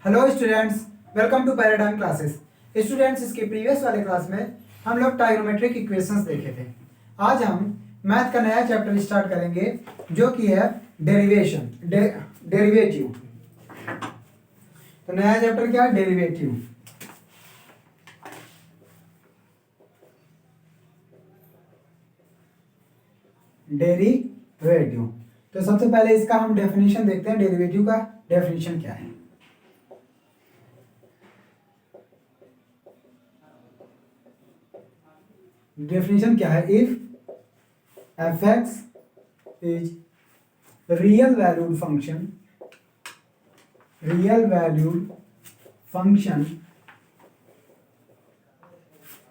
Hello students, welcome to paradigm classes. Students, इसके previous वाले class में हम लोग ट्राइगोनोमेट्रिक इक्वेशंस देखे थे। आज हम मैथ का नया चैप्टर स्टार्ट करेंगे जो कि है डेरिवेटिव। तो नया चैप्टर क्या है? डेरिवेटिव। डेरिवेटिव। तो सबसे पहले इसका हम डेफिनेशन देखते हैं। डेरिवेटिव का डेफिनेशन क्या है? डेफिनेशन क्या है? If f x is real valued function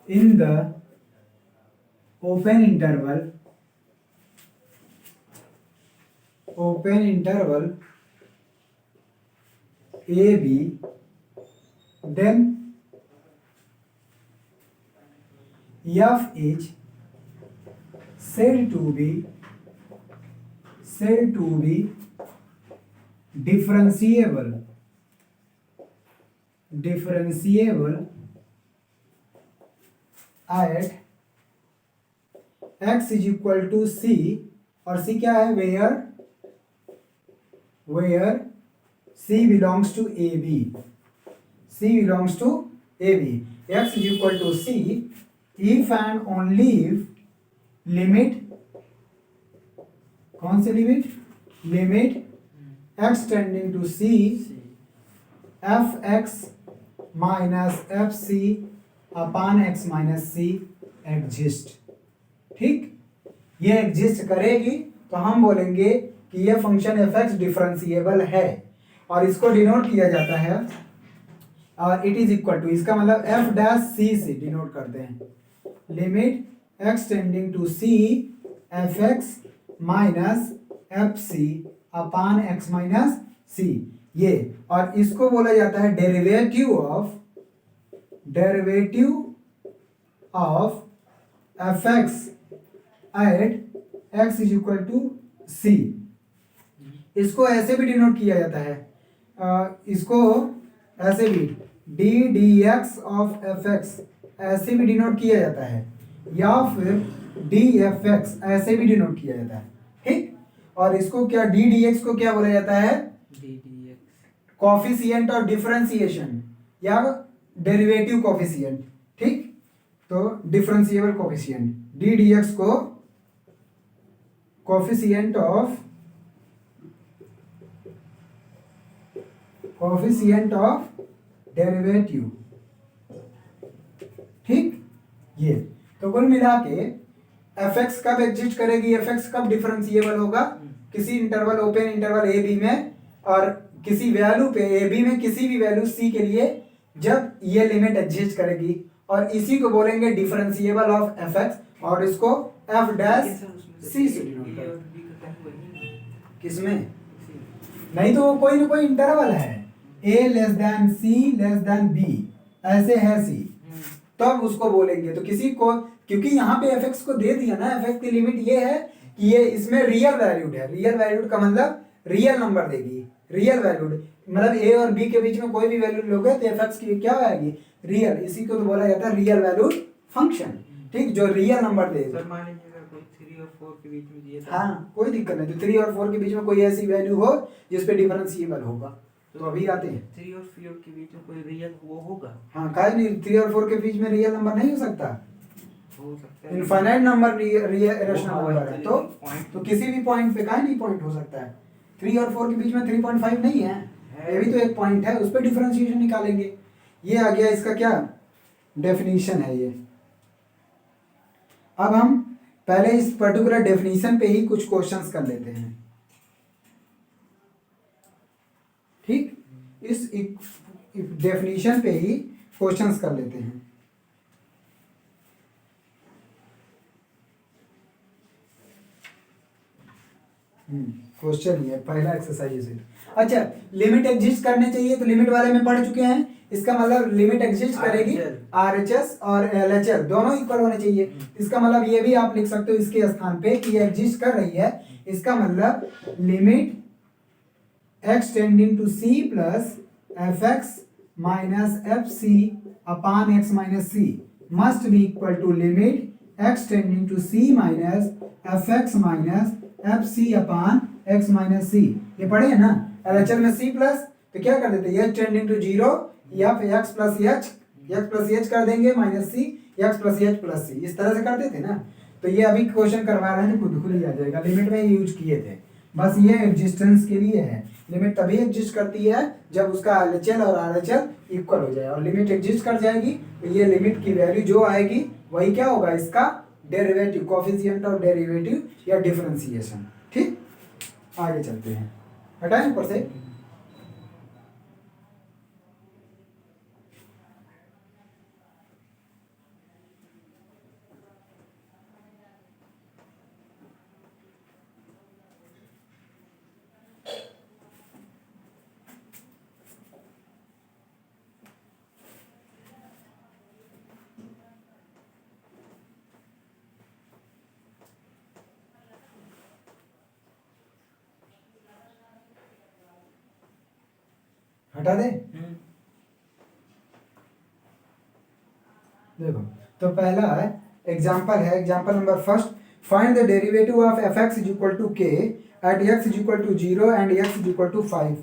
in the open interval a b, then f is said to be differentiable at x is equal to c, और c क्या है? where c belongs to ab, x is equal to c if and only if limit, कौन सी limit? Limit x tending to c F x minus F C upon x minus C exist. ठीक, ये exist करेगी तो हम बोलेंगे कि ये फंक्शन एफ एक्स डिफरेंशिएबल है, और इसको डिनोट किया जाता है और इट इज इक्वल टू, इसका मतलब एफ डैश सी से डिनोट करते हैं। Limit x tending to c F x minus F C upon x minus C, ये, और इसको बोला जाता है derivative of F X at x is equal to C. इसको ऐसे भी डिनोट किया जाता है, इसको ऐसे भी D x of F x ऐसे भी डिनोट किया जाता है, या फिर डी एफ एक्स ऐसे भी डिनोट किया जाता है। ठीक, और इसको क्या डी एक्स को क्या बोला जाता है? कोफिशिएंट ऑफ डिफरेंशिएशन या डेरिवेटिव कोफिशिएंट। ठीक, तो डिफरेंशिएबल कोफिशिएंट डी एक्स को कोफिशिएंट ऑफ डेरिवेटिव। ठीक, ये तो कुल मिला के एफ एक्स कब एग्जिस्ट करेगी, एफ एक्स कब डिफरेंशिएबल होगा? किसी interval, open interval a b में, और किसी वैल्यू पे ए बी में किसी भी वैल्यू सी के लिए जब ये लिमिट एग्जिस्ट करेगी, और इसी को बोलेंगे डिफरेंशिएबल ऑफ एफ एक्स, और इसको एफ डैश सी से डिनोट करेंगे। किसमें? नहीं तो कोई ना कोई इंटरवल है, ए लेस देन सी लेस देन बी, ऐसे है सी, तब उसको बोलेंगे। तो किसी को, क्योंकि यहाँ पे एफ एक्स को दे दिया ना, एफ एक्स की लिमिट ये है कि ये इसमें रियल वैल्यूड है। रियल वैल्यूड का मतलब रियल नंबर देगी। रियल वैल्यूड मतलब ए और बी के बीच में कोई भी वैल्यू लोगे तो एफ एक्स की क्या आएगी? रियल। इसी को तो बोला जाता है रियल वैल्यूड फंक्शन। ठीक, जो रियल नंबर देगा। मान लीजिए अगर कोई 3 और 4 के बीच में दिया था, हाँ कोई दिक्कत नहीं, तो 3 और 4 के बीच में कोई ऐसी वैल्यू हो जिस पे डिफरेंशिएबल होगा, तो अभी आते हैं 3 और 4 के बीच में कोई रियल वो होगा। हाँ, काहे नहीं, 3 और 4 के बीच में रियल नंबर नहीं हो सकता। हो सकता है इनफाइनाइट नंबर रेशनल नंबर है, तो किसी भी पॉइंट पे काहे नहीं पॉइंट हो सकता है। 3 और 4 के बीच में 3.5 नहीं है, ये भी तो एक पॉइंट है, उस पर डिफरेंशिएशन निकालेंगे। ये आ गया इसका क्या डेफिनेशन है ये। अब हम पहले इस पर्टिकुलर डेफिनेशन पे ही कुछ क्वेश्चंस कर लेते हैं। ठीक, इस डेफिनेशन पे ही क्वेश्चंस कर लेते हैं। क्वेश्चन ये पहला एक्सरसाइज है। अच्छा, लिमिट एग्जिस्ट करने चाहिए, तो लिमिट वाले में पढ़ चुके हैं। इसका मतलब लिमिट एग्जिस्ट करेगी, आरएचएस और एलएचएस दोनों इक्वल होने चाहिए। इसका मतलब ये भी आप लिख सकते हो इसके स्थान पे कि ये एग्जिस्ट कर रही है। इसका मतलब limit x tending to C plus F x minus F C upon x minus C must be equal to limit x tending to C minus F x minus F C upon x minus C. ये पढ़े हैं ना, LHL में C plus तो क्या कर देते हैं, एच टेंडिंग टू जीरो या फिर एक्स प्लस एच कर देंगे माइनस सी एक्स प्लस एच प्लस सी, इस तरह से कर देते ना। तो ये अभी क्वेश्चन करवा रहे हैं तो खुद ही आ जाएगा, लिमिट में यूज किए थे, बस ये एग्जिस्टेंस के लिए है। लिमिट तभी एग्जिस्ट करती है जब उसका एलएचएल और आरएचएल इक्वल हो जाए, और लिमिट एग्जिस्ट कर जाएगी तो ये लिमिट की वैल्यू जो आएगी वही क्या होगा, इसका डेरिवेटिव, कोफिशिएंट ऑफ डेरिवेटिव या डिफरेंशिएशन। ठीक, आगे चलते हैं, हटाएं ऊपर से। हटा दे, देखो तो पहला है एग्जांपल है, example number first, find the derivative of F x is equal to K at x is equal to 0 and X is equal to 5।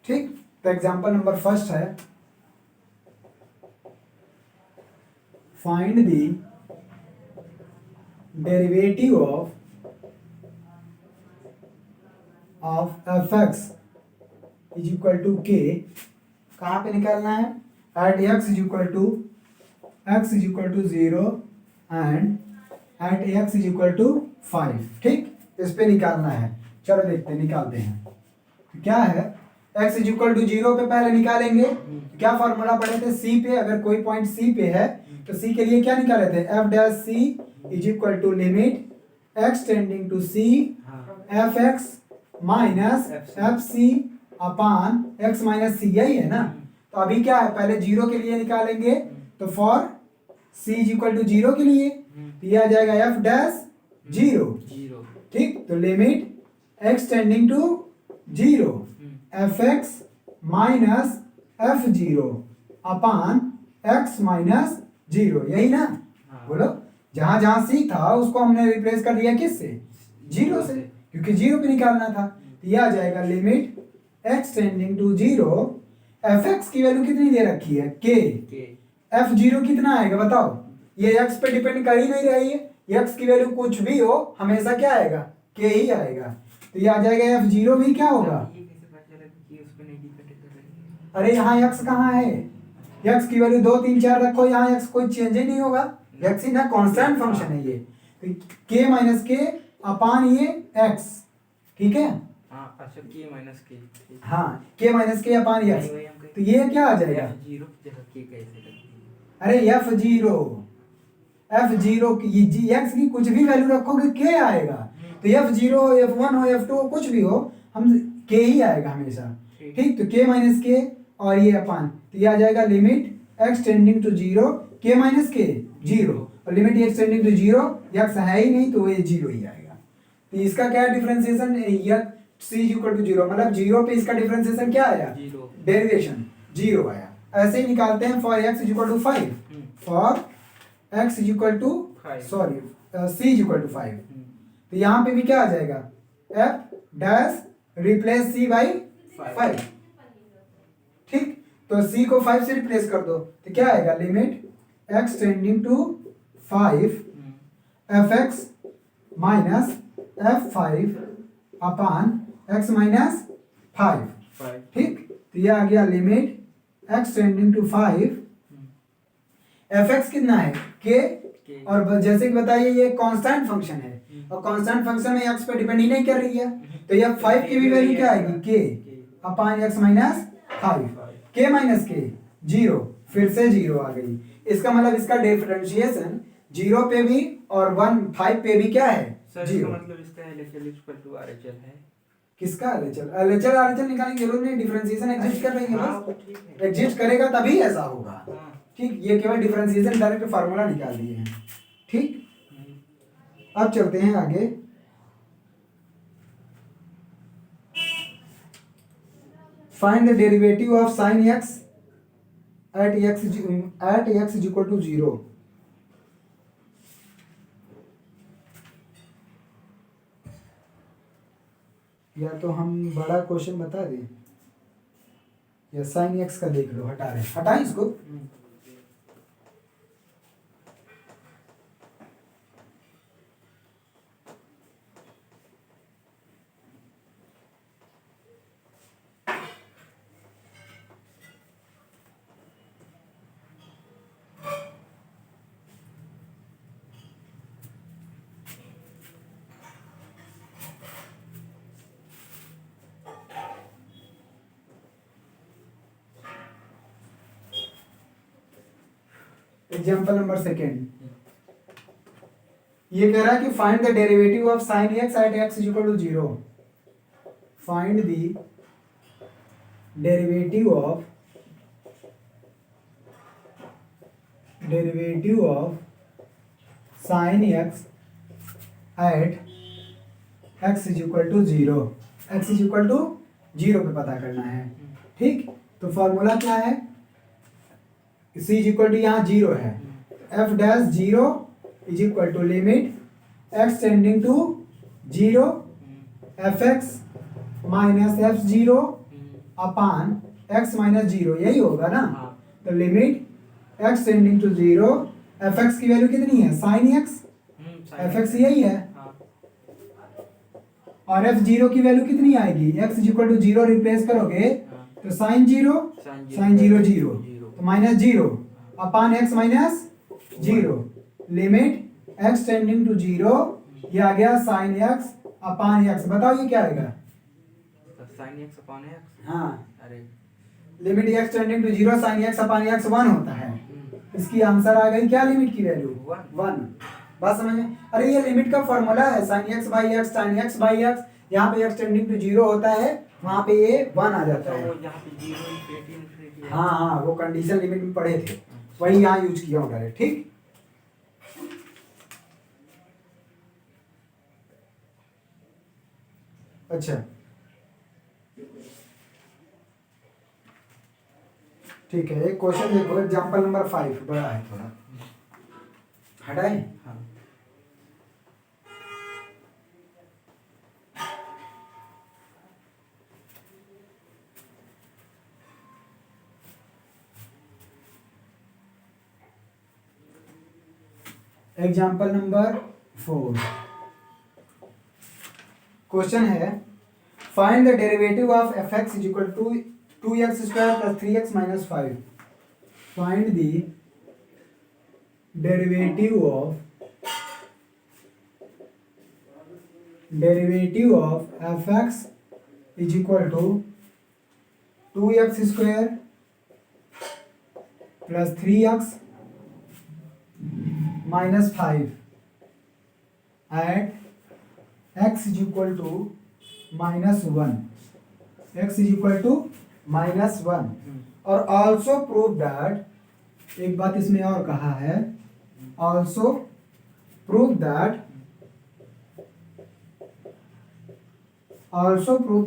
ठीक, तो एग्जांपल नंबर फर्स्ट है, find the derivative of F x is equal to K, कहाँ पे निकालना है, at x is equal to 0 and at x is equal to 5। ठीक, इस पे निकालना है, चलो देखते हैं, निकालते हैं। तो क्या है, x इज इक्वल टू 0 पे पहले निकालेंगे, क्या फॉर्मूला पढ़े थे, c पे, अगर कोई पॉइंट c पे है तो c के लिए क्या निकाले थे, F dash C is equal to limit x tending to c F x minus F C upon x minus C, यही है ना। तो अभी क्या है, पहले 0 के लिए निकालेंगे, तो for c is equal to 0 के लिए तो ये आ जाएगा एफ डैश 0। ठीक, तो limit x tending to 0 F x minus f 0 upon x minus 0, यही ना। बोलो, जहां जहां c था उसको हमने रिप्लेस कर दिया किससे, 0 से, क्योंकि 0 पे निकालना था। तो ये आ जाएगा limit x tending to 0, F x की वैल्यू कितनी दे रखी है, k, एफ 0 कितना आएगा बताओ, ये x पे डिपेंड कर ही नहीं रही है, x की वैल्यू कुछ भी हो हमेशा क्या आएगा, k ही आएगा। तो ये आ जाएगा एफ 0 भी क्या होगा, अरे यहाँ x कहाँ है, x की वैल्यू 2 3 4 रखो, यहाँ x कोई चेंज ही नहीं होगा, x ही ना कांस्टेंट फंक्शन है ये, तो k माइनस के अपान ये x। ठीक है, अच्छा k माइनस के, हाँ k माइनस के अपान x, तो ये क्या आ जाएगा, 0 की जगह k कैसे रखेंगे, अरे f0 की x की कुछ भी वैल्यू रखोगे k आएगा, तो f0 f1 हो f2 हो कुछ भी हो, हम k ही आएगा हमेशा। ठीक, तो k माइनस के और ये अपान, तो ये आ जाएगा limit x tending to 0 k minus के 0, और limit x tending to 0, x है ही नहीं तो ये 0 ही आएगा। तो इसका क्या डिफरेंशिएशन, यह c इक्वल टू 0, मतलब 0 पे इसका डिफरेंशिएशन क्या आया, डेरिवेशन 0 आया। ऐसे ही निकालते हैं for x is equal to 5, for x is equal to sorry c is equal to 5, तो यहाँ पे भी क्या आ जाएगा, f dash replace c by 5। ठीक, तो c को 5 से रिप्लेस कर दो, तो क्या आएगा, limit x tending to 5 f x minus f5 upon x minus 5। ठीक, तो ये आ गया limit x tending to 5, f x कितना है k, और जैसे कि बताइए ये कांस्टेंट फंक्शन है, और कांस्टेंट फंक्शन में x पे डिपेंड ही नहीं कर रही है, तो ये 5 की भी वैल्यू क्या आएगी, k अपान x माइनस 5, k माइनस के 0, फिर से 0 आ गई। इसका मतलब इसका डिफरेंशिएशन 0 पे भी और 5 पे भी क्या है, 0। मतलब इसका LHL इक्वल टू RHL है, किसका LHL निकालने की जरूरत नहीं, डिफरेंशिएशन एग्जिस्ट कर रही है बस, एग्जिस्ट करेगा तभी ऐसा होगा। ठीक, ये केवल डिफरेंशिएशन डायरेक्ट फार्मूला निकाल दिए हैं। ठीक, अब चलते हैं आगे, find the derivative of sine x at x is equal to 0। या तो हम बड़ा क्वेश्चन बता दें या साइन एक्स का देख लो, हटाएं इसको। एग्जाम्पल नंबर सेकेंड, ये कह रहा है कि find the derivative of sine x at x is equal to 0। Find the derivative of sine x at x is equal to 0। X is equal to 0 पे पता करना है, ठीक। तो फॉर्मूला क्या है, सी इज इक्वल टू यहाँ 0 है, f dash 0 is equal to limit x tending to 0 F x minus f 0 upon x minus 0, यही होगा ना। तो limit x tending to 0, F x की वैल्यू कितनी है, साइन एक्स, एफ एक्स यही है, और एफ 0 की वैल्यू कितनी आएगी, x is equal to 0 replace करोगे तो साइन 0 0 तो minus 0 upon x minus 0, limit x tending to 0, ये आ गया साइन एक्स अपान एक्स। बताओ ये क्या आएगा, साइन एक्स अपॉन एक्स। हाँ, अरे limit x tending to 0 sine x upon x 1 होता है। इसकी आंसर आ गई क्या, लिमिट की वैल्यू 1। बात समझ में। अरे ये लिमिट का फॉर्मूला है, sine x by x tan x by x, यहाँ पे एक्स टेंडिंग टू 0 होता है, वहाँ पे ये 1 आ जाता है। यहाँ पे 0 इन्फिनिटी है। हाँ हाँ, वो कंडीशन लिमिट में पढ़े थे, वही यहाँ यूज किया होगा, ठीक। अच्छा ठीक है, एक क्वेश्चन देखो, एग्जांपल नंबर 5 बड़ा है थोड़ा, हटाएं। हाँ। एग्जाम्पल नंबर 4, क्वेश्चन है find the derivative of F x is equal to 2x square plus 3x minus 5। Find the derivative of F x is equal to 2x square plus 3x minus 5 at x is equal to minus 1, x is equal to minus 1। और also prove that, एक बात इसमें और कहा है, also prove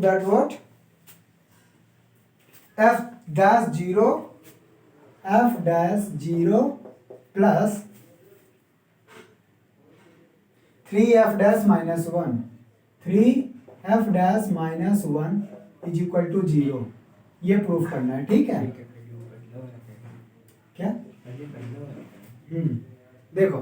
that what, f dash 0 plus 3f dash minus 1, 3f dash minus 1 is equal to 0, ये proof करना है, ठीक है। क्या देखो,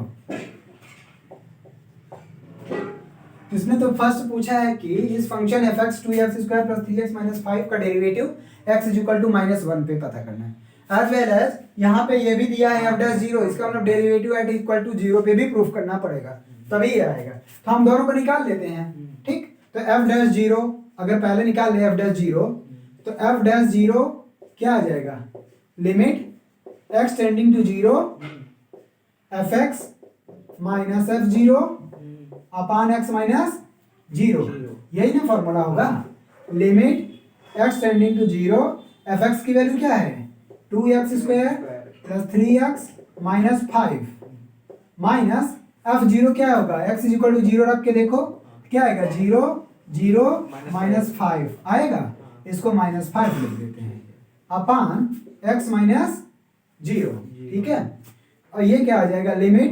इसने तो फर्स्ट पूछा है कि इस function f x 2x square plus 3x minus 5 का derivative x is equal to minus 1 पे पता करना है, एज वेल एज यहाँ पे ये भी दिया है f डैश 0, इसका मतलब डेरिवेटिव एट इक्वल टू 0 पे भी प्रूफ करना पड़ेगा, तभी ये आएगा। तो हम दोनों को निकाल लेते हैं, ठीक। तो f डैश 0 अगर पहले निकाल ले f डैश 0, तो f डैश 0 क्या आ जाएगा, limit x tending to 0 F x minus f 0 upon x minus 0, यही ना फॉर्मूला होगा। Limit x tending to 0, F x की वैल्यू क्या है, 2x square plus 3x minus 5 minus f 0 क्या होगा, x इज इक्वल टू 0 रख के देखो क्या आएगा, 0 0 माइनस 5 आएगा। इसको -5 लिख देते हैं अपान x माइनस 0, ठीक है। और ये क्या आ जाएगा, लिमिट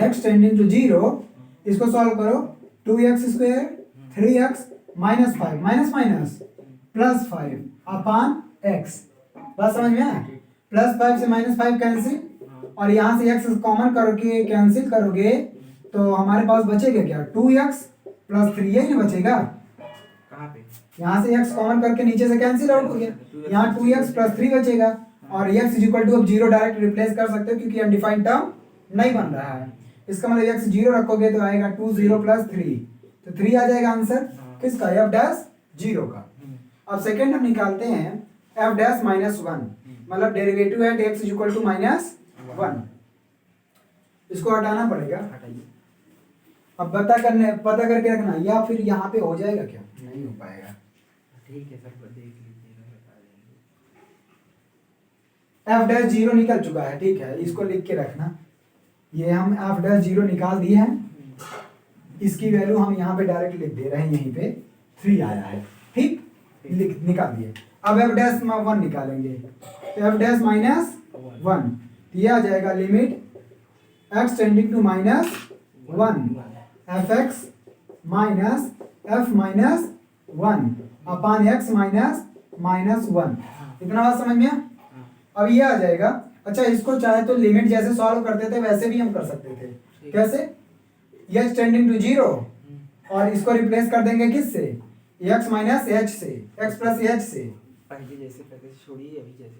x टेंडिंग टू 0, इसको सॉल्व करो, 2x² 3x minus 5 minus minus plus 5 अपान x, बात समझ में आया। +5 से -5 कैंसिल, और यहाँ से x कॉमन करके कैंसिल करोगे तो हमारे पास बचेगा क्या, 2x + 3, यही ना बचेगा। कहाँ पे? यहाँ से x कॉमन करके नीचे से कैंसिल आउट हो गया, यहाँ 2x + 3 बचेगा, और x = अब 0 डायरेक्ट रिप्लेस कर सकते हो क्योंकि अनडिफाइंड टर्म नहीं बन रहा है। इसका मतलब x 0 रखोगे तो आएगा 2 0 + 3, तो 3 आ जाएगा आंसर किसका, f' 0 का। अब सेकंड हम निकालते हैं f' -1, मतलब डेरिवेटिव है x = -1, इसको हटाना पड़ेगा। हटाइए। अब पता करके रखना, या फिर यहाँ पे हो जाएगा क्या, नहीं हो पाएगा। ठीक है सर, देख लीजिएगा, बता देंगे। f' 0 निकल चुका है, ठीक है, इसको लिख के रखना। ये हम f' 0 निकाल दिए हैं, इसकी वैल्यू हम यहाँ पे डायरेक्ट लिख दे रहे हैं, यहीं पे 3 आया है, ठीक, निकाल दिए। अब f' 1 निकालेंगे, तो f' -1, ये आ जाएगा limit x tending to -1 fx minus f -1 upon x -1, इतना बात समझ में आया? अब ये आ जाएगा। अच्छा, इसको चाहे तो लिमिट जैसे सॉल्व करते थे वैसे भी हम कर सकते थे, कैसे, x टेंडिंग टू 0, और इसको रिप्लेस कर देंगे किससे, x माइनस h से, x प्लस h से, पहले जैसे करते थे, छोड़िए अभी जैसे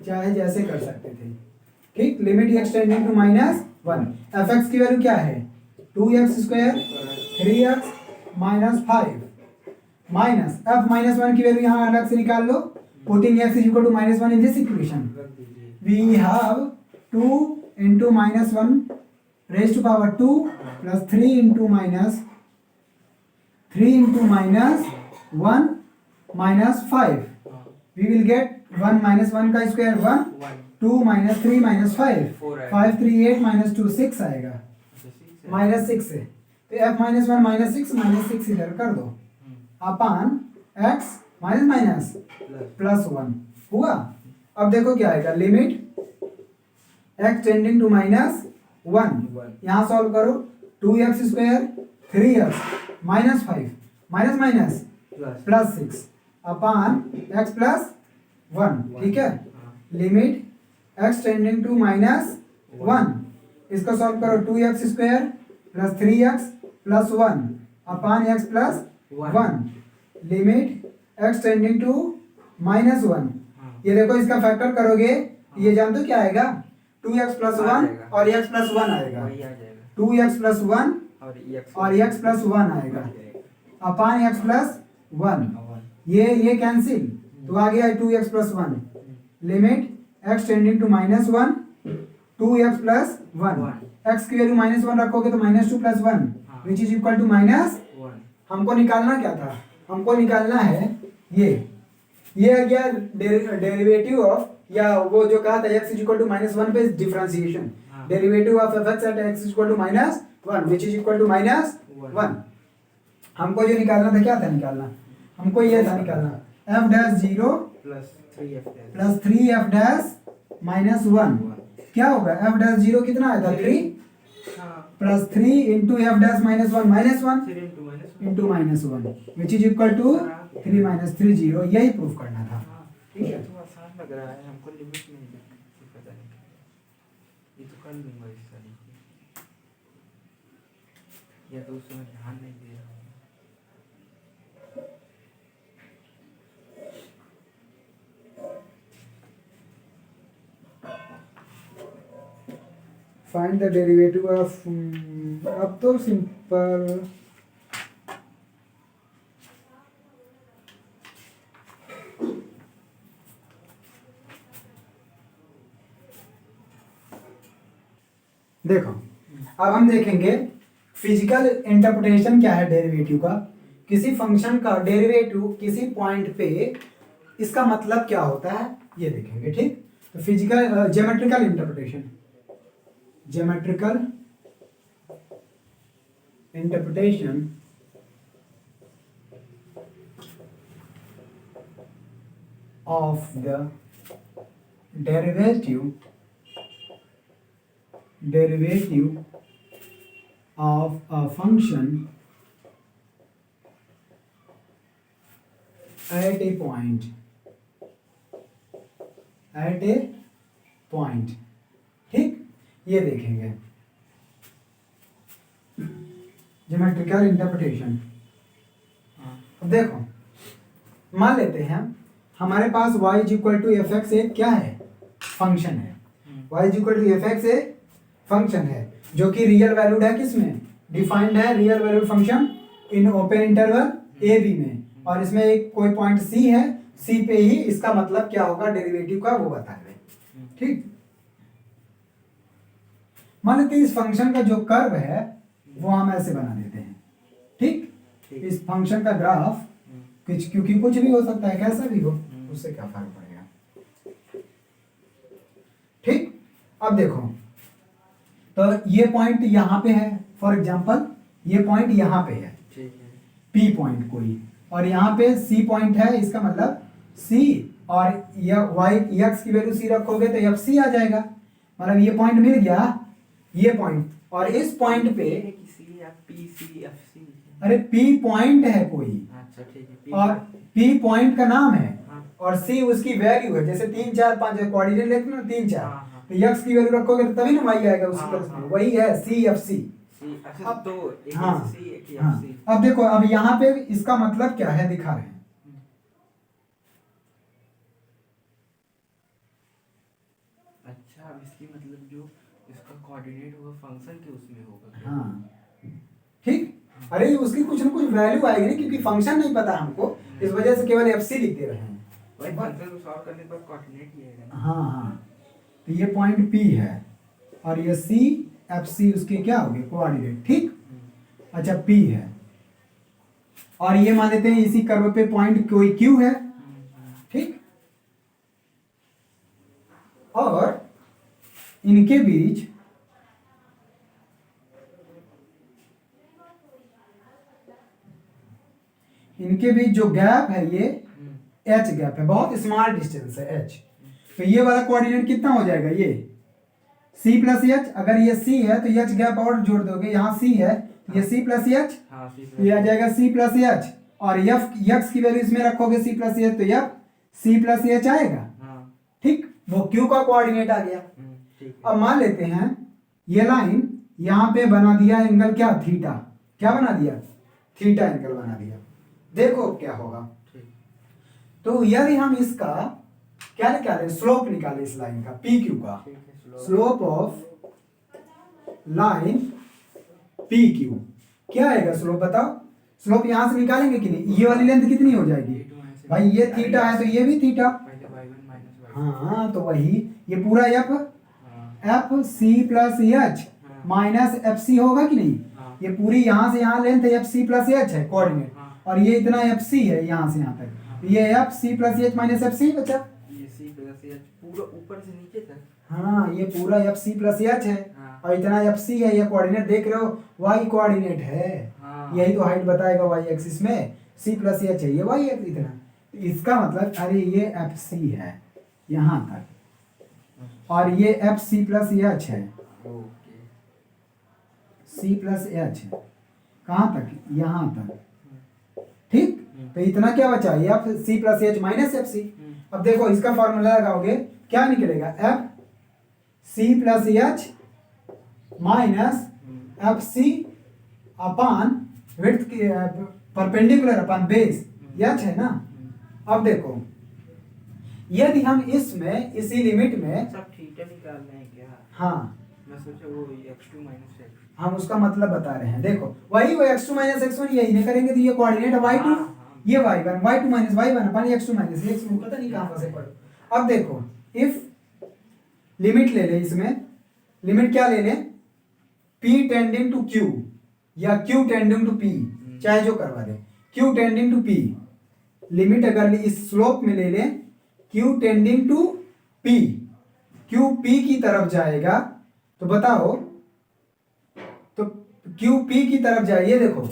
चाहे जैसे कर सकते थे, ठीक। Limit x tending to -1, fx की वैल्यू क्या है, 2x² 3x minus 5 minus f -1 की वैल्यू यहाँ अलग से निकाल लो, putting x = -1 in this equation, रख दीजिए। we have 2 into -1 raised to power 2 plus 3 into -1 minus 5, we will get 1 minus 1 का स्क्वायर 1, 2 minus 3 minus 5, 5 3 8 minus 2 6 आएगा, -6 से, तो f -1 -6 इधर कर दो अपान x माइनस +1 हुआ। अब देखो क्या आएगा, लिमिट x टेंडिंग टू -1, यहाँ सॉल्व करो, 2x² 3x माइनस 5 माइनस +6 अपान x +1, ठीक है। लिमिट x टेंडिंग टू -1, इसको सॉल्व करो, 2x² 3x +1 upon x +1, limit x tending to -1, ये देखो इसका फैक्टर करोगे, ये जान दो क्या आएगा, 2x + 1 और x + 1 आएगा, वही आ जाएगा, 2x + 1 और x + 1 आएगा अपान x + 1, ये कैंसिल, तो आ गया 2x + 1, limit x tending to -1 2x + 1, x की वैल्यू -1 रखोगे तो -2 + 1 विच इज इक्वल टू -1। हमको निकालना क्या था, हमको निकालना है ये आ गया डेरिवेटिव ऑफ, या वो जो कहा था x = -1 पे differentiation, derivative of fx at x = -1 which is equal to -1। हमको जो निकालना था, क्या था निकालना, हमको ये था निकालना f' 0 + 3f' -1, क्या होगा, f' 0 कितना आया था, 3 + 3 into f' -1 into -1 which is equal to 3 - 3 0, यही प्रूफ करना था, ठीक है। तो आसान लग रहा है हमको, लिमिट नहीं पता नहीं, ये तो कर लूंगा इस तरीके, या तो उसमें ध्यान नहीं दे रहा हूँ। फाइंड द डेरिवेटिव ऑफ, अब तो सिंपल, देखो अब हम देखेंगे फिजिकल इंटरप्रिटेशन क्या है डेरिवेटिव का, किसी फंक्शन का डेरिवेटिव किसी पॉइंट पे, इसका मतलब क्या होता है ये देखेंगे, ठीक। तो physical geometrical interpretation of the derivative of a function at a point ठीक, ये देखेंगे ज्योमेट्रिकल इंटरप्रिटेशन। अब देखो मान लेते हैं हमारे पास y is equal to f x एक क्या है, फंक्शन है। y is equal to f x एक फंक्शन है जो कि रियल वैल्यूड है, किसमें डिफाइंड है, real valued function in open interval a b में, और इसमें एक कोई पॉइंट सी है, सी पे ही इसका मतलब क्या होगा डेरिवेटिव का वो बता दें। ठीक, मान लेते हैं इस फंक्शन का जो कर्व है वो हम ऐसे बना देते हैं। ठीक, इस फंक्शन का ग्राफ क्योंकि कुछ भी हो सकता है, कैसा भी हो, उससे क्या फर्क पड़ेगा। ठीक, अब देखो तो ये पॉइंट यहाँ पे है, फॉर एग्जांपल ये पॉइंट यहाँ पे है, P पॉइंट कोई, और यहाँ पे C पॉइंट है, इसका मतलब C, और यह y x की वैल्यू C रखोगे तो FC आ जाएगा, मतलब ये पॉइंट मिल गया, ये पॉइंट, और इस पॉइंट पे अरे P पॉइंट है कोई, अच्छा ठीक है, और P पॉइंट का नाम है, हाँ। और C उसकी वैल्यू है, जैसे 3 4 5 कोऑर्डिनेट लेते ना 3 4, हाँ। तो x की वैल्यू रखोगे तो तभी ना y आएगा उसी हाँ, प्लस में, हाँ। वही है CFC। अच्छा तो एक हाँ, सी एक हाँ, सी। अब देखो अब यहाँ पे इसका मतलब क्या है दिखा रहे हैं। अच्छा अब इसकी मतलब जो इसका कोऑर्डिनेट होगा फंक्शन के उसमें होगा। हाँ ठीक, अरे उसकी कुछ ना कुछ वैल्यू आएगी ना, क्योंकि फंक्शन नहीं पता हमको, इस वजह से केवल FC लिख दे रहे हैं। भाई फंक्शन को सॉल्व करने पर कोऑर्डिनेट ही आएगा ना। हाँ हाँ, तो ये पॉइंट P है और ये CFC उसके क्या हो गए कोऑर्डिनेट। ठीक, अच्छा P है, और ये मान लेते हैं इसी कर्व पे पॉइंट कोई Q है। ठीक, और इनके बीच जो गैप है ये H गैप है, बहुत स्मॉल डिस्टेंस है H, तो ये वाला कोऑर्डिनेट कितना हो जाएगा, ये C प्लस H, अगर ये C है तो H गैप और जोड़ दोगे, यहाँ C है तो ये C प्लस H, तो ये आ जाएगा C प्लस H, और x की वैल्यू इसमें रखोगे C प्लस H, तो यह C प्लस H आएगा। ठीक, वो Q का कोऑर्डिनेट आ गया। अब मान लेते हैं ये लाइन यहाँ पे बना दिया एंगल क्या, थीटा, क्या बना दिया, थीटा एंगल बना दिया। देखो क्या होगा, तो यदि हम इसका क्या निकालें, स्लोप निकालें इस लाइन का, PQ का, स्लोप ऑफ लाइन PQ क्या आएगा, स्लोप बताओ, स्लोप यहां से निकालेंगे कि नहीं, ये वाली लेंथ कितनी हो जाएगी भाई, ये थीटा है तो ये भी थीटा, हाँ तो वही ये पूरा एफ सी plus H minus F c होगा कि नहीं, ये पूरी यहाँ से यहाँ लेंथ एफ सी प्लस एच है कोऑर्डिनेट, और ये इतना एफ सी है यहाँ से यहाँ तक, तो ये एफ सी plus H minus F c बचा, ये सी प्लस एच पूरा ऊपर से नीचे तक, हाँ ये पूरा एफ सी प्लस एच है, और इतना एफ सी है, ये कोऑर्डिनेट देख रहे हो वाई कोऑर्डिनेट है, यही तो हाइट बताएगा वाई एक्सिस में, सी प्लस एच है, ये वाई एक्सिस इतना, इसका मतलब अरे ये एफ सी है यहाँ तक, और ये एफ सी प्लस एच है, सी प्लस एच है कहाँ तक, यहाँ तक। ठीक, तो इतना क्या बचा, एफ सी plus H minus F C. अब देखो इसका फॉर्मूला लगाओगे क्या निकलेगा, एफ सी plus H minus F C upon width perpendicular upon base, H है ना। अब देखो यदि हम इसमें इसी लिमिट में सब थीटा निकालना है क्या, हाँ मैं सोचा वो x2 माइनस x, हम उसका मतलब बता रहे हैं, देखो वही वो x2 माइनस x1 यही नहीं करेंगे तो ये कोऑर्डिनेट है y2, ये y1, y2 माइनस y1 अपन x2 माइनस x1, पता नहीं कहां से पढ़ो। अब देखो इफ लिमिट ले ले, इसमें लिमिट क्या ले ले, p टेंडिंग टू q या q टेंडिंग टू p, चाहे जो करवा दे, q tending to p, limit अगर इस स्लोप में ले ले q tending to p, q p की तरफ जाएगा तो बताओ, तो q p की तरफ जाए, ये देखो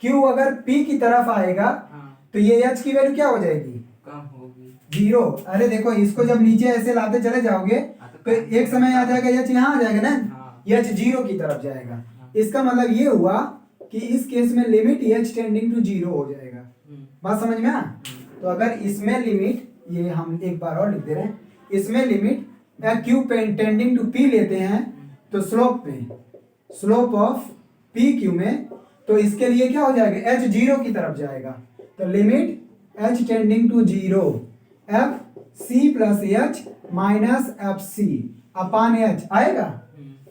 q अगर p की तरफ आएगा तो ये h की वैल्यू क्या हो जाएगी, कम होगी, जीरो। अरे देखो इसको जब नीचे ऐसे लाते चले जाओगे तो एक समय आ जाएगा एच यहाँ आ जाएगा ना, हाँ। एच जीरो की तरफ जाएगा। इसका मतलब ये हुआ कि इस केस में limit H tending to zero हो जाएगा। बात समझ में आ? तो अगर इसमें लिमिट, ये हम एक बार और लिख दे रहे हैं, इसमें limit q tending to p लेते हैं तो स्लोप में, स्लोप ऑफ पी क्यू में, तो इसके लिए क्या हो जाएगा, एच जीरो की तरफ जाएगा। तो limit H tending to zero f C plus H minus F C upon h आएगा।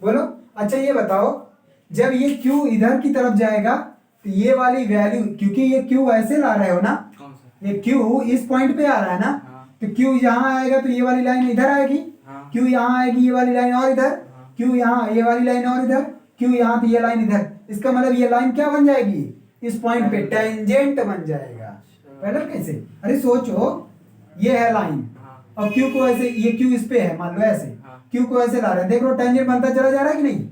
बोलो अच्छा ये बताओ, जब ये क्यू इधर की तरफ जाएगा तो ये वाली वैल्यू, क्योंकि ये क्यू ऐसे ला रहे हो ना, कौन सा? ये क्यू इस पॉइंट पे आ रहा है ना, हाँ। तो क्यू यहाँ आएगा तो ये वाली लाइन इधर आएगी, हाँ। क्यू यहाँ आएगी ये वाली लाइन और इधर, हाँ। क्यू यहाँ ये वाली लाइन और इधर, क्यू यहाँ तो ये लाइन इधर। इसका मतलब ये लाइन क्या बन जाएगी, इस पॉइंट पे टेंजेंट बन जाएगा। पहले कैसे, अरे सोचो ये है लाइन और क्यू को ऐसे, ये क्यू इस पे है मान लो ऐसे, क्यू को ऐसे ला रहे हैं, देख लो टेंजेंट बनता चला जा रहा है कि नहीं।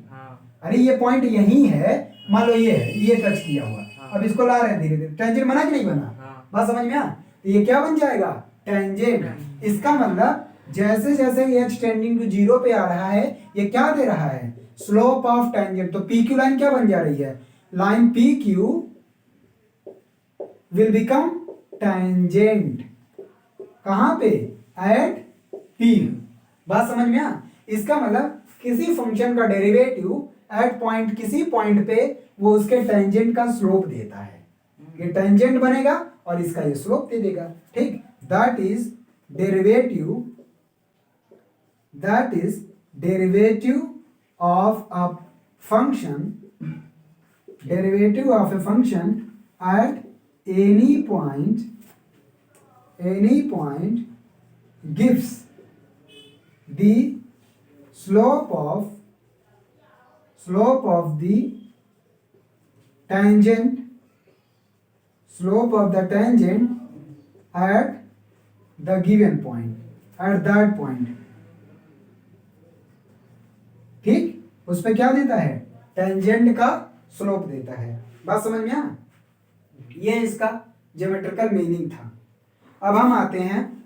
अरे ये पॉइंट यही है, मान लो ये है, ये टच किया हुआ, अब इसको ला रहे हैं धीरे धीरे, टेंजेंट बना कि नहीं बना, बात समझ में आ? तो ये क्या बन जाएगा, टेंजेंट। इसका मतलब जैसे जैसे एच टेंडिंग टू जीरो पे आ रहा है, ये क्या दे रहा है, स्लोप ऑफ टेंजेंट। तो पी क्यू लाइन क्या बन जा रही है, line P Q will become tangent कहां पे, एट पी। बात समझ में आ? इसका मतलब किसी फंक्शन का डेरिवेटिव एट पॉइंट, किसी पॉइंट पे वो उसके टेंजेंट का स्लोप देता है, ये टेंजेंट बनेगा और इसका ये स्लोप दे देगा। ठीक, that is derivative of a function, derivative of a function at any point gives the slope of the tangent at the given point, at that point। ठीक, उस पे क्या देता है, टेंजेंट का स्लोप देता है। बात समझ में आ? ये इसका ज्योमेट्रिकल मीनिंग था। अब हम आते हैं,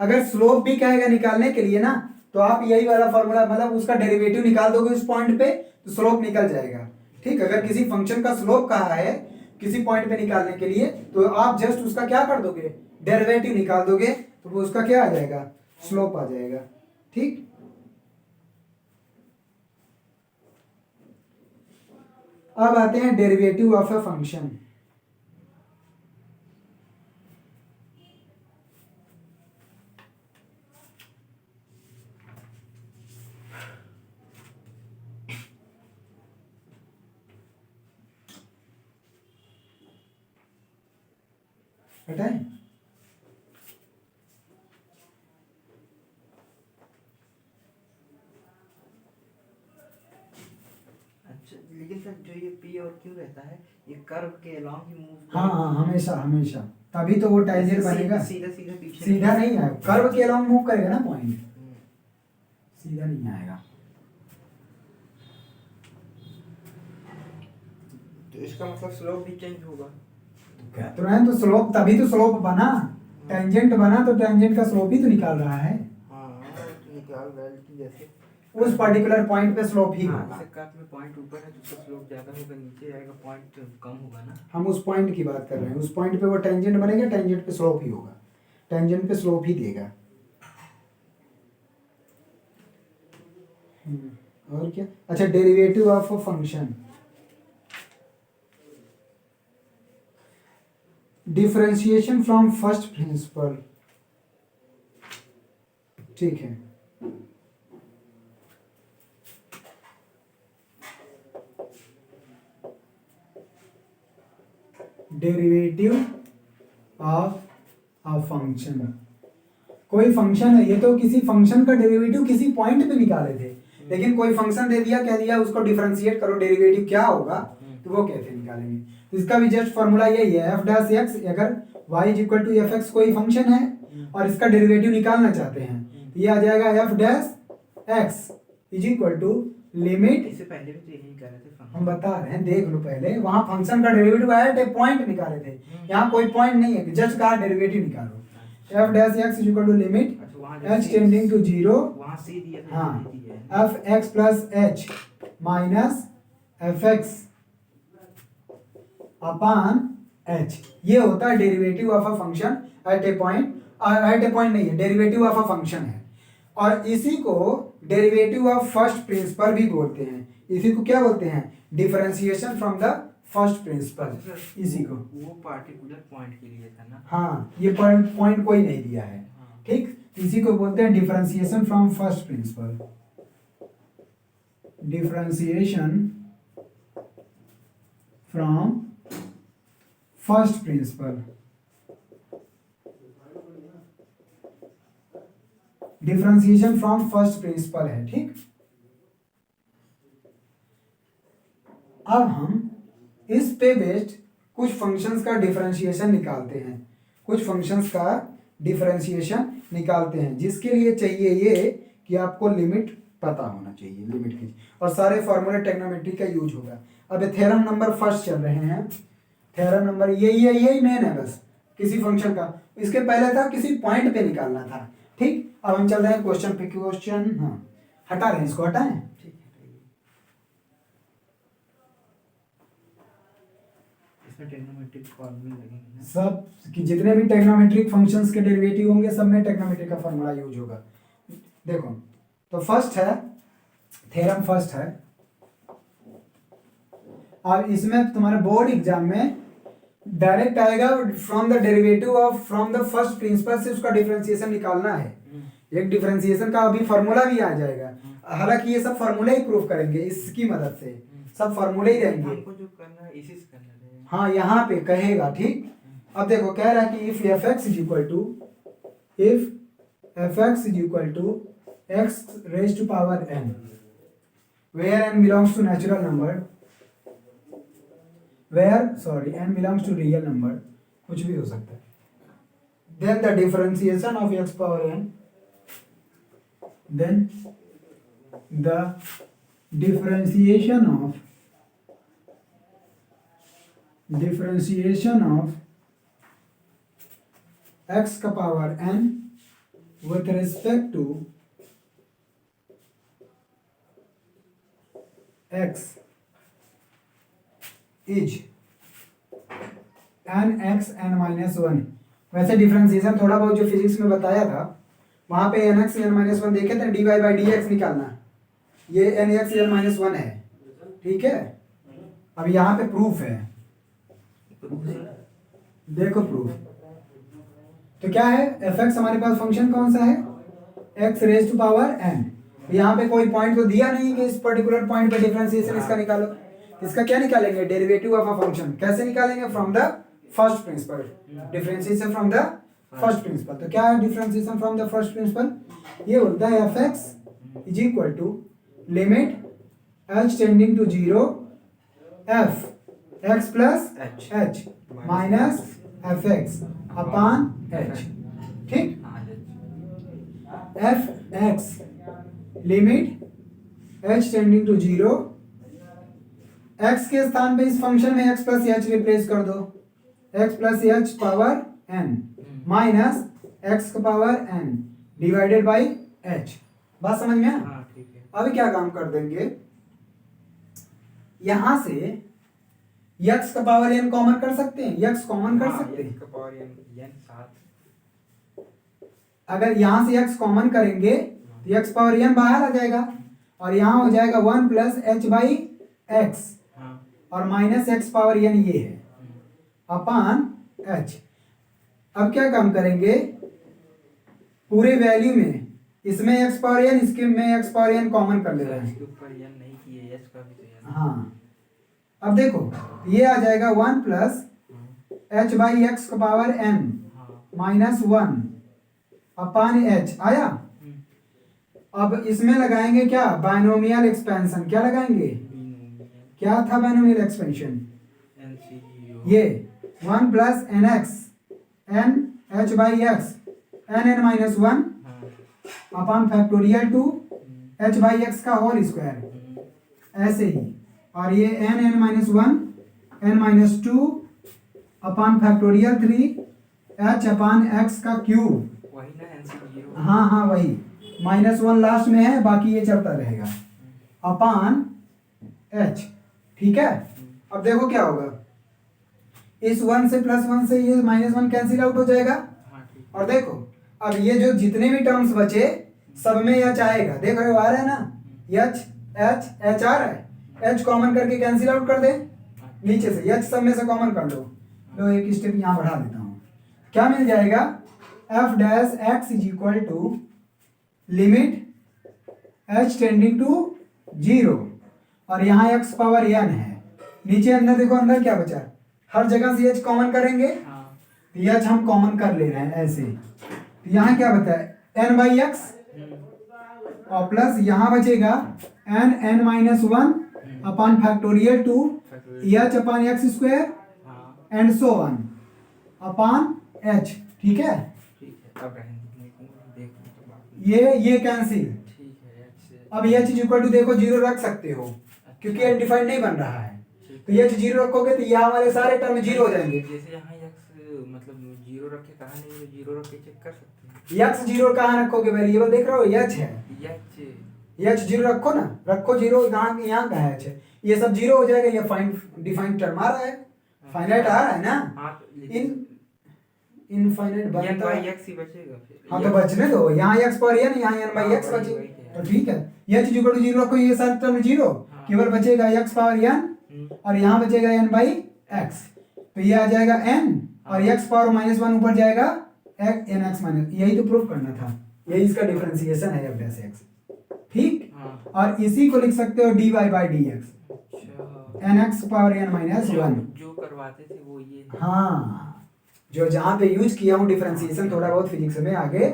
अगर स्लोप भी कहेगा निकालने के लिए ना, तो आप यही वाला फॉर्मूला, मतलब उसका डेरिवेटिव निकाल दोगे उस पॉइंट पे तो स्लोप निकल जाएगा। ठीक, अगर किसी फंक्शन का स्लोप कहा है किसी पॉइंट पे निकालने के लिए, तो आप जस्ट उसका क्या कर दोगे, डेरिवेटिव निकाल दोगे, तो वो उसका क्या आ जाएगा, स्लोप आ जाएगा। ठीक, अब आते हैं डेरिवेटिव ऑफ ए फंक्शन। हटाएं, अच्छा लेकिन सर जो ये पी और क्यू रहता है, ये कर्व के अलॉन्ग ही मूव, हाँ हाँ हमेशा हमेशा, तभी तो वो टेंजेंट बनेगा। सीधा सीधा पीछे सीधा नहीं आएगा, कर्व के अलॉन्ग मूव करेगा ना पॉइंट, सीधा नहीं आएगा। तो इसका मतलब स्लोप भी चेंज होगा। क्या तो रहे, तो स्लोप, तभी तो स्लोप बना, टेंजेंट बना तो टेंजेंट का स्लोप ही तो निकाल रहा है। हाँ तो निकाल वैल्यू जैसे उस पर्टिकुलर पॉइंट पे स्लोप ही होगा। जैसे कर्व में पॉइंट ऊपर है तो उसका स्लोप ज्यादा होगा, नीचे आएगा पॉइंट कम होगा ना। हम उस पॉइंट की बात कर रहे हैं, उस पॉइंट पे वो टेंजेंट बनेगा, टेंजेंट पे स्लोप ही होगा, टेंजेंट पे स्लोप ही देगा। और क्या, अच्छा derivative of a function, differentiation from first principle. ठीक है, डेरिवेटिव ऑफ अ फंक्शन, कोई फंक्शन है, ये तो किसी फंक्शन का डेरिवेटिव किसी पॉइंट पे निकाले थे, लेकिन कोई फंक्शन दे दिया, कह दिया उसको डिफरेंशिएट करो, डेरिवेटिव क्या होगा, तो वो कैसे निकालेंगे। तो इसका भी जस्ट फॉर्मूला यही है, एफ डैश एक्स, अगर y equal to f x कोई फंक्शन है और इसका डेरिवेटिव निकालना चाहते हैं, तो ये आ जाएगा F dash x is equal to limit, इससे पहले भी तो यही कर रहे थे हम बता रहे हैं देख लो पहले, वहां फंक्शन का डेरिवेटिव आया थे, पॉइंट निकाले थे, यहाँ कोई पॉइंट नहीं है, जस्ट कहा डेरिवेटिव निकालो। f dash x is equal to limit अच्छा वहाँ h टेंडिंग टू 0, वहाँ सी दिया था, हाँ, ये दिया है। f x plus h minus f x upon h, ये होता है derivative of a function at a point, at a point नहीं है, डेरिवेटिव ऑफ अ फंक्शन है। और इसी को डेरिवेटिव ऑफ फर्स्ट प्रिंसिपल भी बोलते हैं, इसी को क्या बोलते हैं, differentiation from the first principal, इसी को। वो पार्टिकुलर पॉइंट के लिए था ना। हाँ, ये पॉइंट कोई नहीं दिया है, ठीक, इसी को बोलते हैं differentiation from first principle, differentiation from first principle, differentiation from first principle है, ठीक। अब हम इस पे बेस्ड कुछ फंक्शंस का डिफरेंशिएशन निकालते हैं, कुछ फंक्शंस का डिफरेंशिएशन निकालते हैं, जिसके लिए चाहिए ये कि आपको लिमिट पता होना चाहिए, लिमिट की, और सारे फॉर्मूले ट्रिग्नोमेट्री का यूज होगा। अब ये थ्योरम नंबर फर्स्ट चल रहे हैं, थ्योरम नंबर यही मेन है बस किसी फंक्शन का, इसके पहले था किसी पॉइंट पे निकालना था, ठीक। अब हम चल रहे हैं क्वेश्चन पे, क्वेश्चन, हाँ हटा रहे हैं, इसको हटाएं, ठीक है, इसमें ट्रिग्नोमेट्रिक फॉर्मूले लगेंगे ना सब कि जितने भी ट्रिग्नोमेट्रिक फंक्शंस के डेरिवेटिव होंगे सब में ट्रिग्नोमेट्री का फॉर्मूला यूज होगा। देखो तो फर्स्ट है, थ्योरम फर्स्ट है, अब इसमें तुम्हारे बोर्ड एग्जाम में डायरेक्ट आएगा from the derivative of from the first principal से उसका डिफरेंशिएशन निकालना है। एक डिफरेंशिएशन का अभी फॉर्मूला भी आ जाएगा, हालांकि ये सब फॉर्मूले ही प्रूव करेंगे इसकी मदद से, सब फॉर्मूले ही रहेंगे। हमको जो करना है इसी से करना है। हाँ यहाँ पे कहेगा, ठीक। अब देखो कह रहा है कि if f x is equal to, if f x is equal to x raise to power n, where n belongs to natural number, n belongs to real number, कुछ भी हो सकता है, then the differentiation of x power n, then the differentiation of x का power n with respect to x is n x n minus one. वैसे differentiation थोड़ा बहुत जो फिजिक्स में बताया था वहाँ पे n x n minus one देखे थे, d y by d x निकालना, ये n x n minus one है, ठीक है। अब यहाँ पे प्रूफ है, देखो प्रूफ तो क्या है, एफ एक्स हमारे पास फंक्शन कौन सा है, x raise to power n, यहाँ पे कोई पॉइंट तो दिया नहीं कि इस पर्टिकुलर पॉइंट पे डिफरेंशिएशन इसका निकालो, इसका क्या निकालेंगे, डेरिवेटिव ऑफ अ फंक्शन, कैसे निकालेंगे, from the first principle, differentiation from the first principle. तो क्या है differentiation from the first principle, ये बोलता है F x is equal to limit H tending to 0 F x plus H minus F X upon H, ठीक। F X limit H tending to 0, x के स्थान पे इस फंक्शन में x plus h replace कर दो, x plus H power n minus x का power n divided by h। बात समझ में? हाँ ठीक है। अभी क्या काम कर देंगे, यहां से x का पावर n कॉमन कर सकते हैं, x कॉमन कर सकते हैं, x का पावर n साथ, अगर यहां से x कॉमन करेंगे तो x पावर n बाहर आ जाएगा और यहां हो जाएगा 1 प्लस एच बाई एक्स और माइनस एक्स पावर n ये है अपॉन h। अब क्या काम करेंगे, पूरे वैल्यू में इसमें x पावर n इसके में x पावर n कॉमन कर ले रहे हैं, इसके ऊपर n नहीं किए, h का भी तो n। हाँ अब देखो ये आ जाएगा 1 प्लस एच बाई एक्स का power n minus 1 upon h आया। अब इसमें लगाएंगे क्या, बाइनोमियल एक्सपेंशन, क्या लगाएंगे, क्या था बाइनोमियल एक्सपेंशन, ये 1 plus n x n h by x n n minus 1 upon factorial two h by x का होल स्क्वायर ऐसे ही, और ये n minus one n minus two upon factorial 3 h upon x का cube. वही ना answer 0। हाँ हाँ वही, माइनस वन लास्ट में है, बाकी ये चलता रहेगा अपान h। ठीक है, अब देखो क्या होगा, इस वन से प्लस वन से ये माइनस वन कैंसिल आउट हो जाएगा। हाँ ठीक। और देखो अब ये जो जितने भी टर्म्स बचे सब में एच आएगा, देख रहे हो आ रहा है ना, एच एच एच आ रहा है, एच कॉमन करके कैंसिल आउट कर दे नीचे से, एच सब में से कॉमन कर लो एक स्टेप यहाँ बढ़ा देता हूँ, क्या मिल जाएगा, F dash x is equal to limit H tending to 0, और यहाँ एक्स पावर n है, नीचे अंदर देखो अंदर क्या बचा, हर जगह से एच कॉमन करेंगे, हाँ एच हम कॉमन कर ले रहे हैं ऐसे, तो यहाँ क्या बचा है n बाई एक्स, और प्लस यहाँ बचेगा n minus one upon factorial 2 H upon X square हाँ and so one upon H. ठीक है, ठीक है। अब रहने देख तो बाकी ये कैंसिल, ठीक है अच्छे। अब एच इज इक्वल टू देखो 0 रख सकते हो क्योंकि अनडिफाइंड नहीं बन रहा है, तो एच 0 रखोगे तो यहाँ वाले सारे टर्म 0 हो जाएंगे। जैसे यहाँ x मतलब 0 रख के कहा नहीं, 0 रख के चेक कर सकते हैं। एक्स 0 कहाँ रखोगे, वेरिएबल देख रहे हो एच है, एच 0 रखो ना, रखो 0, यहाँ का है एच है, ये सब 0 हो जाएगा, ये फाइन डिफाइंड टर्म आ रहा है, फाइनाइट आ रहा है ना, हाँ इनफाइनाइट n बनता बाई है। x ही बचेगा फिर। हाँ तो बचने दो, यहाँ x पर n, यहाँ n बाई x वही- बचे, वही है। तो ठीक है, एच इक्वल टू 0 रखो, ये सारे टर्म 0, केवल बचेगा x पावर n और यहाँ बचेगा n बाई x, तो ये आ जाएगा n और x पावर माइनस वन ऊपर जाएगा n x माइनस, यही तो प्रूफ करना था, यही इसका डिफरेंशिएशन है f डैश x। ठीक, हाँ। और इसी को लिख सकते हो dy बाई dx, अच्छा nx power n minus one. जो करवाते थे वो ये है। हाँ, जो जहाँ पे यूज किया हूँ डिफरेंशिएशन थोड़ा बहुत फिजिक्स में आगे,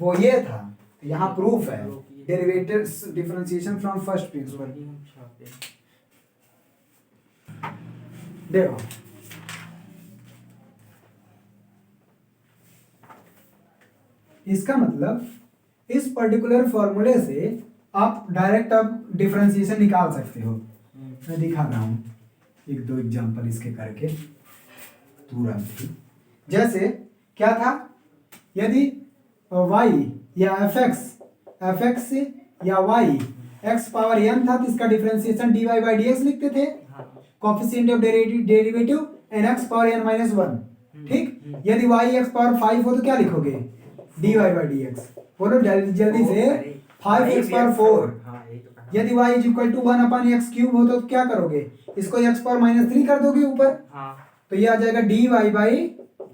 वो ये था, तो यहाँ प्रूफ है, derivatives differentiation from first principle. वही हम छापे। देखो इसका मतलब इस पर्टिकुलर फॉर्मूले से आप डायरेक्ट आप डिफरेंशिएशन निकाल सकते हो। मैं दिखा रहा हूँ एक दो एग्जांपल इसके करके तुरंत ही। जैसे क्या था, यदि y या fx या y x पावर n था तो इसका डिफरेंशिएशन dy बाई dx लिखते थे, coefficient of derivative nx power n minus one. ठीक, यदि y x पावर 5 हो तो क्या लिखोगे, dy बाई dx। बोलो जल्दी से, 5x पावर 4। यदि y is equal to 1 upon x cube हो तो क्या करोगे, इसको x पावर माइनस 3 कर दोगे ऊपर, तो ये आ जाएगा dy बाई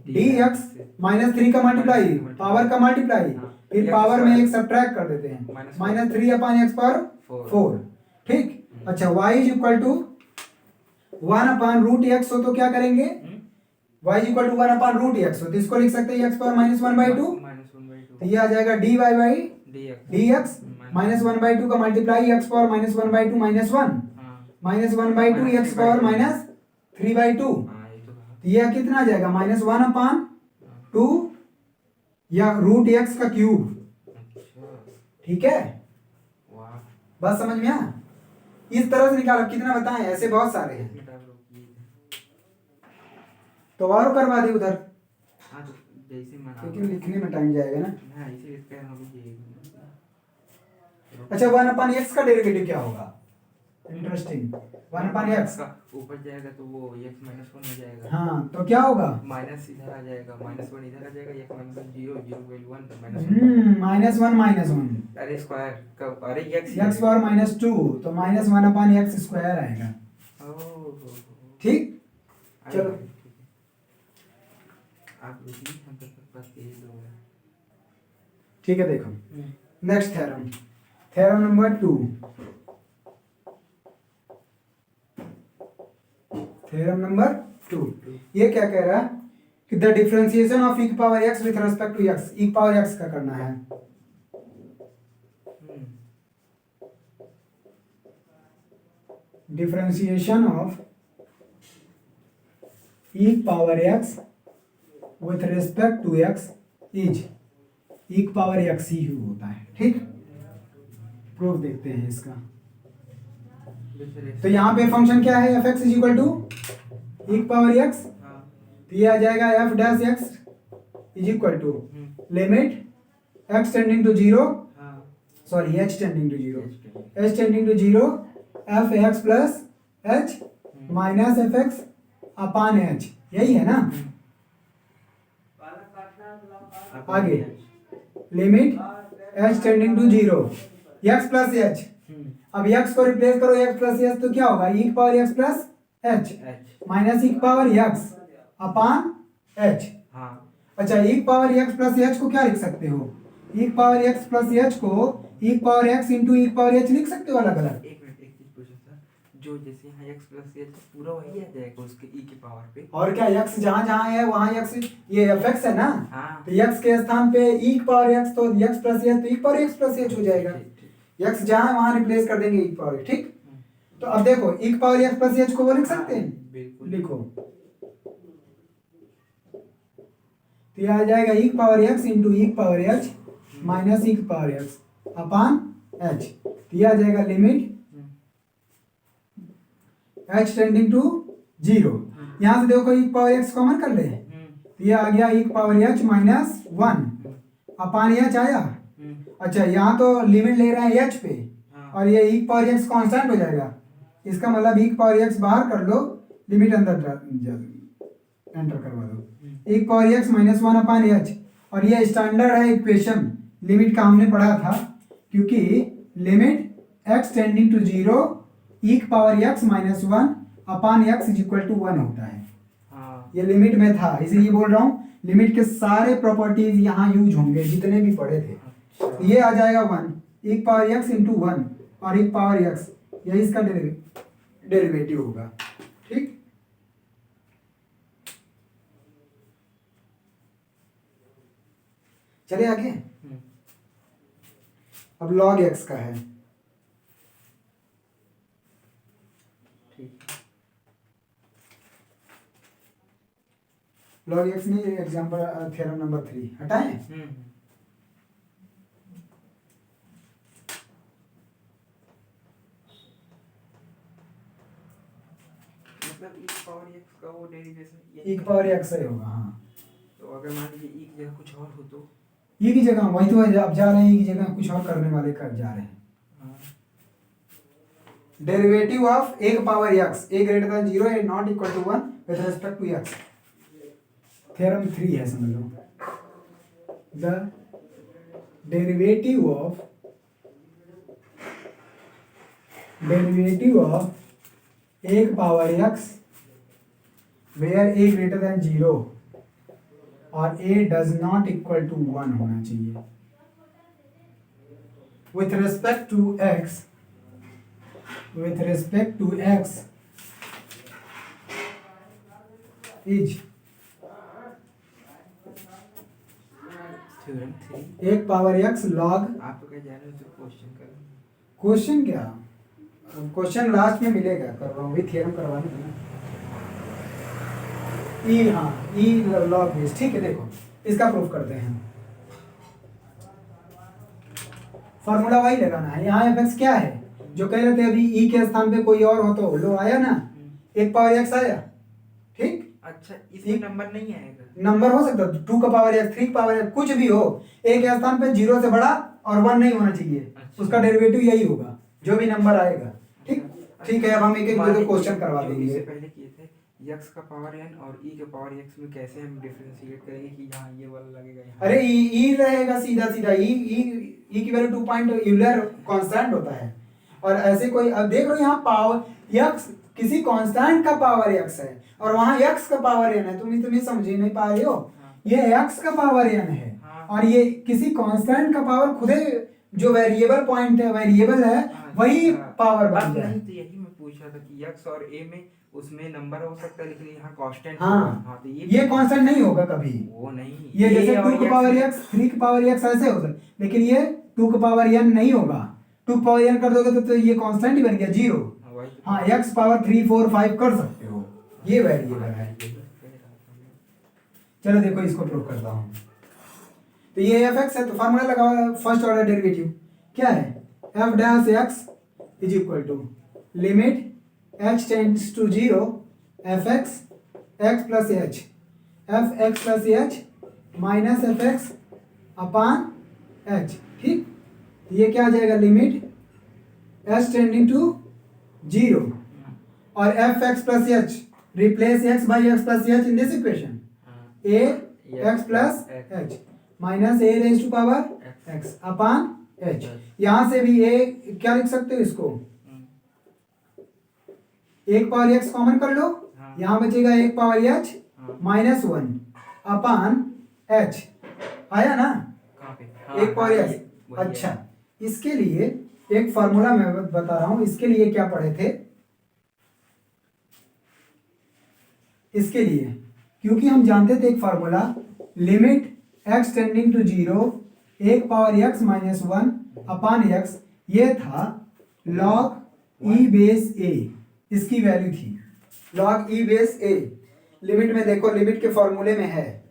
dx माइनस 3 का मल्टीप्लाई, पावर का मल्टीप्लाई, फिर पावर में एक सब्ट्रैक्ट कर देते हैं, माइनस 3 अपान एक्स पावर 4। ठीक, अच्छा y is equal to 1 upon root x हो तो क्या करेंगे, y is equal to 1 upon root x हो तो इसको लिख सकते हैं x पावर माइनस 1/2, तो ये आ जाएगा dy बाई dx माइनस 1/2 का multiply x power minus 1/2 minus 1 minus 1/2 x power minus 3/2, तो यह कितना आ जाएगा, माइनस 1 अपान 2 या रूट एक्स का क्यूब। ठीक है, बात समझ में आया, इस तरह से निकालो, कितना बताएं, ऐसे बहुत सारे हैं, तो और करवा दे उधर, क्योंकि लिखने में टाइम जाएगा ना। अच्छा 1 अपान एक्स का डेरिवेटिव क्या होगा, इंटरेस्टिंग, 1 अपान एक्स का ऊपर जाएगा तो वो x माइनस 1 हो जाएगा। हाँ तो क्या होगा, माइनस इधर आ जाएगा, माइनस 1 इधर आ जाएगा, x माइनस 0 0 वैल्यू 1 तो माइनस वन, अरे स्क्वायर का, अरे एक्स पावर माइनस 2 तो माइनस 1 अपान एक्स स्क्वायर आएगा। ओह ठीक, चलो आप रुकिए, हम तब तक बात यही लोगे। ठीक है, देखो next theorem, theorem number 2, theorem number 2, ये क्या कह रहा है कि the differentiation of e power x with respect to x, e power x का करना है, differentiation of e power x with respect to x is e power x ही होता है। ठीक, प्रूफ देखते हैं इसका। तो यहाँ पे फंक्शन क्या है, F x is equal to E power X, हाँ तो ये आ जाएगा F dash x is equal to limit x tending to zero, हाँ sorry H tending to zero, H tending to zero F x plus H minus F x upon H, यही है ना। आगे limit H tending to zero X plus H, अब X को replace करो X plus H तो क्या होगा, ई power X plus H minus ई पावर एक्स अपान एच। हाँ अच्छा E power X plus H को क्या लिख सकते हो, E power X plus H को ई पावर एक्स इंटू ई पावर एच लिख सकते हो अलग अलग। एक मिनट, एक चीज पूछो सर, जो जैसे यहाँ एक्स प्लस एच पूरा वही आ जाएगा उसके ई के पावर पे, और क्या एक्स जहाँ जहाँ है वहाँ एक्स, ये एफ एक्स है ना, हाँ तो एक्स के स्थान पे ई पावर एक्स तो एक्स प्लस एच तो ई पावर एक्स प्लस एच हो जाएगा, एक्स जहाँ है वहाँ रिप्लेस कर देंगे ई पावर, ठीक। तो अब देखो ई पावर एक्स प्लस एच को वो लिख सकते हैं, बिल्कुल लिखो, तो ये आ जाएगा ई पावर एक्स इंटू ई पावर एच माइनस ई पावर एक्स अपान एच, तो ये आ जाएगा limit H tending to zero, यहाँ से देखो ई पावर एक्स कॉमन कर ले, तो ये आ गया E power H minus one upon H आया। अच्छा यहाँ तो लिमिट ले रहे हैं एच पे, और ये ई पावर एक्स कांस्टेंट हो जाएगा, इसका मतलब ई पावर एक्स बाहर कर लो, लिमिट अंदर एंटर करवा दो, E power x minus one upon H, और ये स्टैंडर्ड है इक्वेशन लिमिट का हमने पढ़ा था, क्योंकि limit x tending to zero e power x minus one upon x is equal to one होता है। हाँ ये लिमिट में था, इसीलिए बोल रहा हूँ लिमिट के सारे प्रॉपर्टीज यहाँ यूज होंगे जितने भी पढ़े थे। तो ये आ जाएगा वन ई पावर एक्स इंटू वन और ई पावर एक्स, यही इसका डेरिवेटिव होगा, ठीक। चलिए आगे, अब log x का है, ठीक log x में एग्जांपल थ्योरम नंबर 3 हटाएं। मतलब ई पावर एक्स का वो डेरिवेशन ई पावर एक्स ही होगा, हाँ। तो अगर मान लीजिए ई की जगह कुछ और हो तो ई की जगह वही तो अब जा रहे हैं, ई की जगह कुछ और करने वाले कर जा रहे हैं। Derivative of A power X A greater than 0 and not equal to 1 with respect to X, theorem 3 है, समझ लो। The derivative of A power X where A greater than 0 और a does not equal to 1 होना चाहिए with respect to x is theorem 3 एक power x log, आप तो क्या जान रहे हो तो क्वेश्चन कर, क्वेश्चन क्या, क्वेश्चन लास्ट में मिलेगा, कर रहा हूँ, थ्योरम करवाने का ना, ई, हाँ ई लॉग बेस, ठीक है। देखो इसका प्रूफ करते हैं, फॉर्मूला वही लगाना है, यहाँ एफ एक्स क्या है, जो कह रहे थे अभी ई के स्थान पे कोई और हो तो लो आया ना, एक पावर एक्स आया, ठीक। अच्छा इसमें नंबर नहीं आएगा, नंबर हो सकता है 2 का पावर एक्स 3 का पावर एक्स कुछ भी हो, एक के स्थान पे 0 से बड़ा और 1 नहीं होना चाहिए, उसका डेरिवेटिव यही होगा जो भी नंबर आएगा, ठीक। ठीक है, अब हम एक एक क्वेश्चन करवा देंगे। पहले किए थे x का पावर n और e के पावर x में कैसे हम डिफरेंशिएट करेंगे कि यहाँ ये वाला लगेगा यहाँ, अरे ई रहेगा सीधा सीधा, ई की वैल्यू 2 पॉइंट यूलर कांस्टेंट होता है, और ऐसे कोई, अब देख लो यहाँ पावर x किसी कांस्टेंट का पावर x है और वहाँ x का पावर n है, तुम समझ नहीं पा रहे हो, ये x का पावर n है और ये किसी कांस्टेंट का पावर खुद जो वेरिएबल पॉइंट है, वेरिएबल है, वही पावर बन जाए। नहीं तो यही मैं पूछ रहा था कि x और a में उसमें नंबर हो सकता है लेकिन यहाँ कांस्टेंट, हाँ तो ये कांस्टेंट नहीं होगा कभी, वो नहीं, ये जैसे 2 का पावर x 3 का पावर x ऐसे होगा, लेकिन ये 2 का पावर n नहीं होगा, 2 का पावर n कर दोगे तो ये कांस्टेंट ही बन गया 0। हाँ x पावर 3 4 5 कर सकते हो, ये वेरिएबल है। चलो देखो इसको प्रूव करता हूँ, तो ये एफ एक्स है, तो फार्मूला लगाओ, फर्स्ट ऑर्डर डेरिवेटिव क्या है, f dash x is equal to limit h tends to 0 F x plus h f x plus H minus F x upon H. ठीक, ये क्या आ जाएगा, लिमिट h टेंडिंग टू 0 और f x plus h replace x by x plus h in this equation, a x plus H minus a raise to power x upon h. यहां से भी ए क्या लिख सकते हो इसको, एक पावर एक्स कॉमन कर लो, यहां बचेगा एक पावर एच माइनस 1 अपान एच, आया ना, एक पावर एक्स। अच्छा, इसके लिए एक फॉर्मूला मैं बता रहा हूं, इसके लिए क्या पढ़े थे, इसके लिए क्योंकि हम जानते थे एक formula limit x tending to 0 एक power x minus 1 upon x, ये था log e बेस a, इसकी वैल्यू थी log e base a। Limit में देखो, लिमिट के फॉर्मूले में है,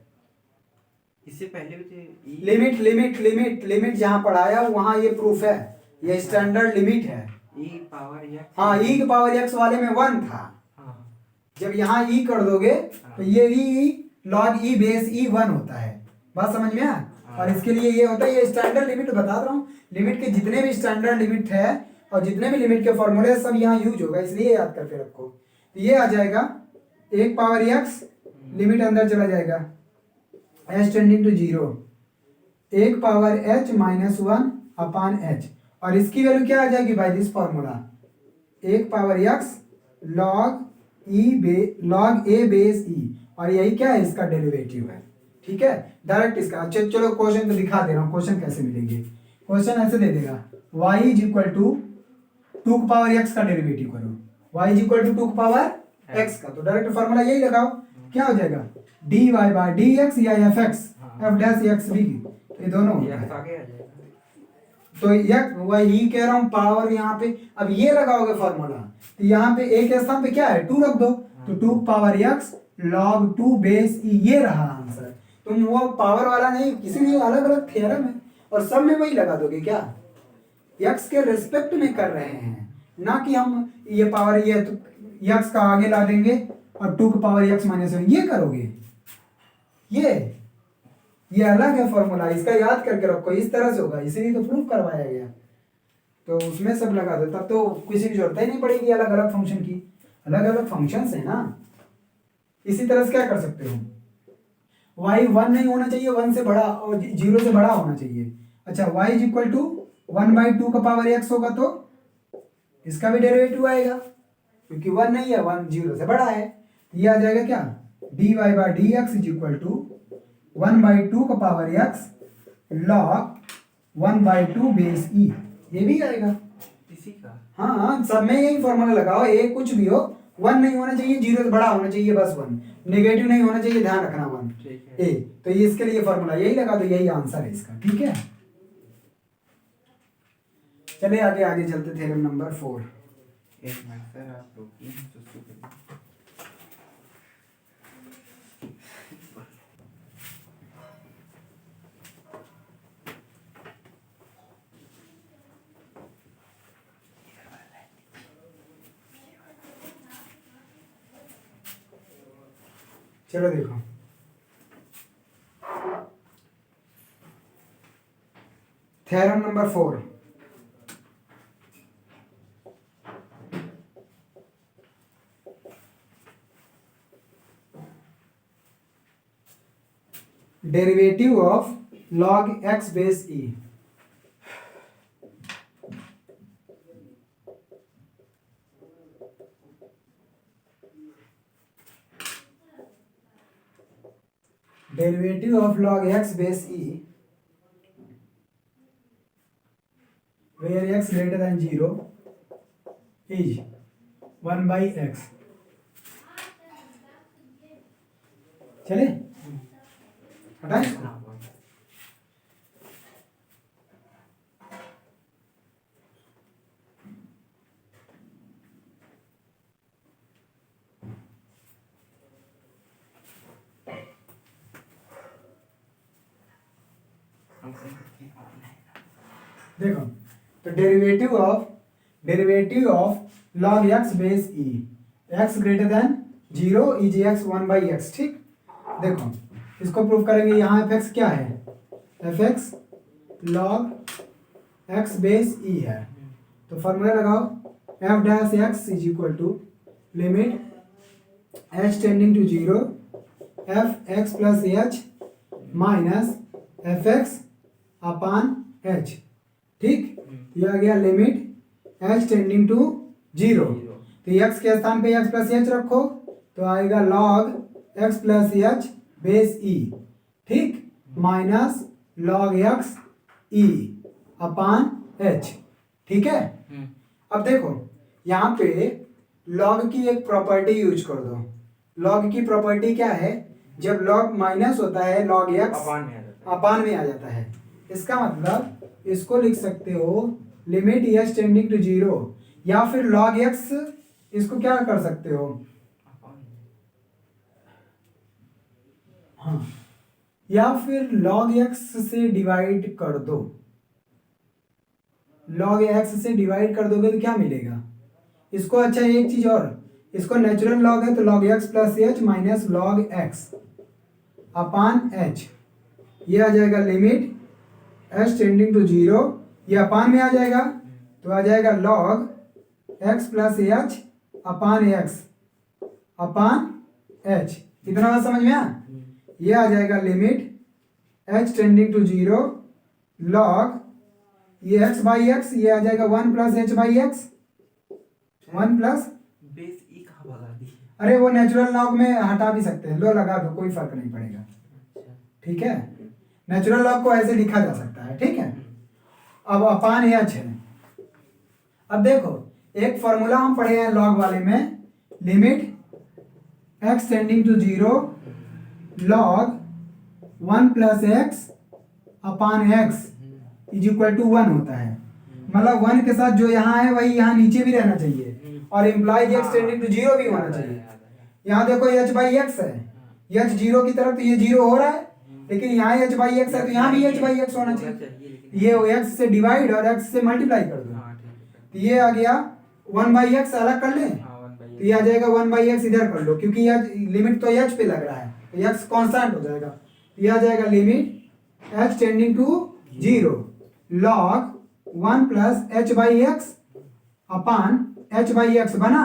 इससे पहले भी थे लिमिट लिमिट लिमिट लिमिट जहां पढ़ाया वहां ये प्रूफ है, ये स्टैंडर्ड लिमिट है। e पावर x, हाँ, e के पावर x वाले में 1 था, जब यहाँ e कर दोगे तो ये e log e base e 1 होता है, बात समझ में आ। और इसके लिए ये होता है, ये स्टैंडर्ड लिमिट बता रहा हूँ, लिमिट के जितने भी स्टैंडर्ड लिमिट है और जितने भी लिमिट के फॉर्मूले सब यहाँ यूज होगा, इसलिए याद करके रखो। तो ये आ जाएगा एक पावर x, लिमिट अंदर चला जाएगा h टेंडिंग टू 0 एक पावर h माइनस 1 अपान h, और इसकी वैल्यू क्या आ जाएगी बाय दिस फॉर्मूला, एक power x log a base e, और यही क्या है, इसका डेरिवेटिव है। ठीक है, डायरेक्ट इसका। अच्छा चलो क्वेश्चन तो दिखा दे रहा हूँ, क्वेश्चन कैसे मिलेंगे। क्वेश्चन ऐसे दे देगा y इज इक्वल टू 2 की पावर x का डेरिवेटिव करो, y इज इक्वल टू 2 की पावर x का, तो डायरेक्ट फॉर्मूला यही लगाओ, क्या हो जाएगा dy बाय dx या fx f डैश x भी, ये दोनों होता है। तो यह वही कह रहा हूँ, पावर यहाँ पे अब ये लगाओगे फॉर्मूला, तो यहाँ पे एक स्थान पे क्या है 2 रख दो, तो 2 power x log 2 base e, ये रहा आंसर। तुम वो पावर वाला नहीं, किसी भी अलग अलग थ्योरम है और सब में वही लगा दोगे, क्या x के रिस्पेक्ट में कर रहे हैं, ना कि हम ये पावर ये तो x का आगे ला देंगे और 2 का पावर x माइनस 1 ये करोगे, ये अलग है फॉर्मूला, इसका याद करके रखो, इस तरह से होगा, इसीलिए तो प्रूफ करवाया गया। तो उसमें सब लगा दो, तब तो किसी की जरूरत ही नहीं पड़ेगी अलग अलग फंक्शन की, अलग अलग फंक्शंस है ना। इसी तरह से क्या कर सकते हो, y 1 नहीं होना चाहिए, 1 से बड़ा और 0 से बड़ा होना चाहिए। अच्छा, y इज इक्वल टू 1/2 का पावर x होगा तो इसका भी डेरिवेटिव आएगा, क्योंकि 1 नहीं है, 1 0 से बड़ा है, ये आ जाएगा क्या dy by dx is equal to 1/2 का power x log 1/2 base e, ये भी आएगा इसी का। हाँ, सब में यही फॉर्मूला लगाओ, ए कुछ भी हो, 1 नहीं होना चाहिए, 0 से बड़ा होना चाहिए, बस 1, नेगेटिव नहीं होना चाहिए, ध्यान रखना 1 ए, तो ये इसके लिए फॉर्मूला यही लगा दो, यही आंसर है इसका। ठीक है, चलिए आगे आगे चलते, थ्योरम नंबर 4। एक मिनट सर, आप रुकिए तो शुक्रिया। चलो देखो, theorem number 4, derivative of log x base e। Derivative of log x base e where x greater than 0 is 1/x। चले हटाएं इसको। देखो, तो derivative of log x base e, x greater than 0 is x 1/x। ठीक, देखो इसको prove करेंगे। यहाँ fx क्या है, fx log x base e है, तो फॉर्मूला लगाओ f dash x is equal to limit h tending to 0 f x plus h minus F x upon h। ठीक, ये आ गया लिमिट h टेंडिंग टू 0। तो x के स्थान पे x प्लस h रखो तो आएगा log x plus h base e। ठीक, माइनस log x e अपान h। ठीक है, अब देखो यहाँ पे log की एक प्रॉपर्टी यूज कर दो। log की प्रॉपर्टी क्या है, जब log माइनस होता है log x अपान में आ जाता है। इसका मतलब इसको लिख सकते हो लिमिट h टेंडिंग टू 0, या फिर log x इसको क्या कर सकते हो, हाँ, या फिर log x से डिवाइड कर दो। log x से डिवाइड कर दोगे तो क्या मिलेगा इसको। अच्छा एक चीज और, इसको नेचुरल लॉग है तो log x plus h minus log x upon h, ये आ जाएगा लिमिट h टेंडिंग टू 0, ये अपान में आ जाएगा तो आ जाएगा log x plus h upon x upon h। इतना बात समझ में आया। ये आ जाएगा limit h tending to 0 log ये x बाई x, ये आ जाएगा 1 plus h by x, 1 plus base E कहाँ भगा दी। अरे वो नेचुरल लॉग में हटा भी सकते हैं, लो लगा दो, कोई फर्क नहीं पड़ेगा। अच्छा, ठीक है, नेचुरल लॉग को ऐसे लिखा जा सकता है। ठीक है, अब अपान h है। अब देखो एक फॉर्मूला हम पढ़े हैं लॉग वाले में, limit x tending to 0 log 1 plus x upon x is equal to 1 होता है। मतलब 1 के साथ जो यहाँ है वही यहाँ नीचे भी रहना चाहिए और इम्प्लाइज x टेंडिंग टू 0 भी होना चाहिए। यहाँ देखो h बाई x है, h 0 की तरफ तो ये 0 हो रहा है, लेकिन यहाँ h बाई x है तो यहाँ भी h बाई x होना चाहिए। ये x से डिवाइड और x से मल्टीप्लाई कर दो, तो ये आ गया 1 बाई x अलग कर लें तो ये आ जाएगा 1 बाई x इधर कर लो, क्योंकि यह लिमिट तो h पे लग रहा है तो x कांस्टेंट हो जाएगा। तो ये आ जाएगा limit h tending to 0 log 1 plus h by x upon h by x बना।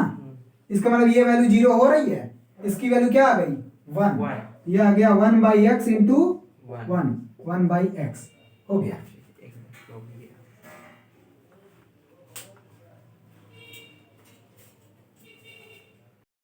इसका मतलब ये वैल्यू 0 हो रही है, इसकी वैल्यू क्या आ गई 1, ये आ गया 1 by x into 1 by x हो गया।